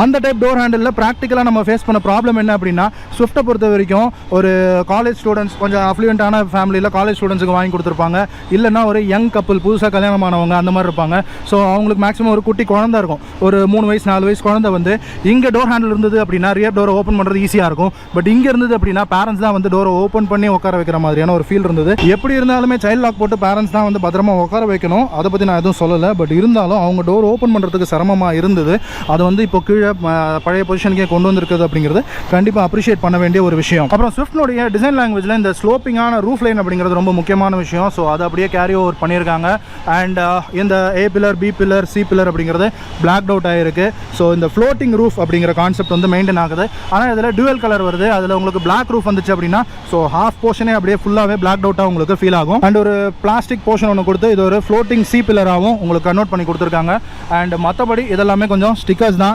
அந்த type door handle ப்ராக்டிக்கலாக நம்ம ஃபேஸ் பண்ண ப்ராப்ளம் என்ன அப்படின்னா, ஸ்விஃப்ட்டை பொறுத்த வரைக்கும் ஒரு காலேஜ் ஸ்டூடெண்ட்ஸ், கொஞ்சம் அஃப்ளூயண்டான ஃபேமிலியில் காலேஜ் ஸ்டூடெண்ட்ஸுக்கு வாங்கி கொடுத்துருப்பாங்க. இல்லைனா ஒரு யங் கப்புள், புதுசாக கல்யாணமானவங்க அந்த மாதிரி இருப்பாங்க. ஸோ அவங்களுக்கு மேக்ஸிமம் ஒரு குட்டி குழந்தை இருக்கும், ஒரு 3 வயசு 4 வயசு குழந்தை வந்து இங்கே டோர் ஹேண்டில் இருந்தது அப்படின்னா ரியர் டோரை ஓப்பன் பண்ணுறது ஈஸியாக இருக்கும். பட் இங்கே இருந்தது அப்படின்னா பேரண்ட்ஸ் தான் வந்து டோரை ஓப்பன் பண்ணி உட்கார வைக்கிற மாதிரியான ஒரு ஃபீல் இருந்தது. எப்படி இருந்தாலுமே சைல்ட் லாக் போட்டு பேரண்ட்ஸ் தான் வந்து பத்திரமா உட்கார வைக்கணும், அதை பற்றி நான் எதுவும் சொல்லலை. பட் இருந்தாலும் அவங்க டோர் ஓப்பன் பண்ணுறதுக்கு சிரமமாக இருந்தது. அது வந்து இப்போ கீழே பழைய பொசிஷனுக்கே கொண்டு வந்திருக்குது அப்படிங்கிறது கண்டிப்பாக அப்ரிஷியேட் பண்ண வேண்டிய ஒரு விஷயம். அப்புறம் ஸ்விஃப்ட்னுடைய டிசைன் லாங்குவேஜில் இந்த ஸ்லோப்பிங்கான ரூஃப் லைன் அப்படிங்கிறது ரொம்ப முக்கியமான விஷயம். ஸோ அதை அப்படியே கேரி ஓவர் பண்ணியிருக்காங்க. அண்ட் இந்த A pillar, B pillar, C pillar அப்படிங்கிறது பிளாக் அவுட் ஆகிருக்கு. ஸோ இந்த ஃப்ளோட்டிங் ரூஃப் அப்படிங்கிற கான்செப்ட் வந்து மெயின்டைன் ஆகுது. ஆனால் இதில் டுவல் கலர் வருது. அதில் உங்களுக்கு பிளாக் ரூஃப் வந்துச்சு அப்படின்னா ஸோ ஹாஃப் போர்ஷனே அப்படியே ஃபுல்லாகவே பிளாக் அவுட்டாக உங்களுக்கு ஃபீல் ஆகும். அண்ட் ஒரு பிளாஸ்டிக் போர்ஷன் ஒன்று கொடுத்து இது ஒரு ஃப்ளோட்டிங் C பில்லராகவும் உங்களுக்கு கன்வெர்ட் பண்ணி கொடுத்துருக்காங்க. அண்ட் மற்றபடி இதெல்லாமே கொஞ்சம் ஸ்டிக்கர்ஸ் தான்.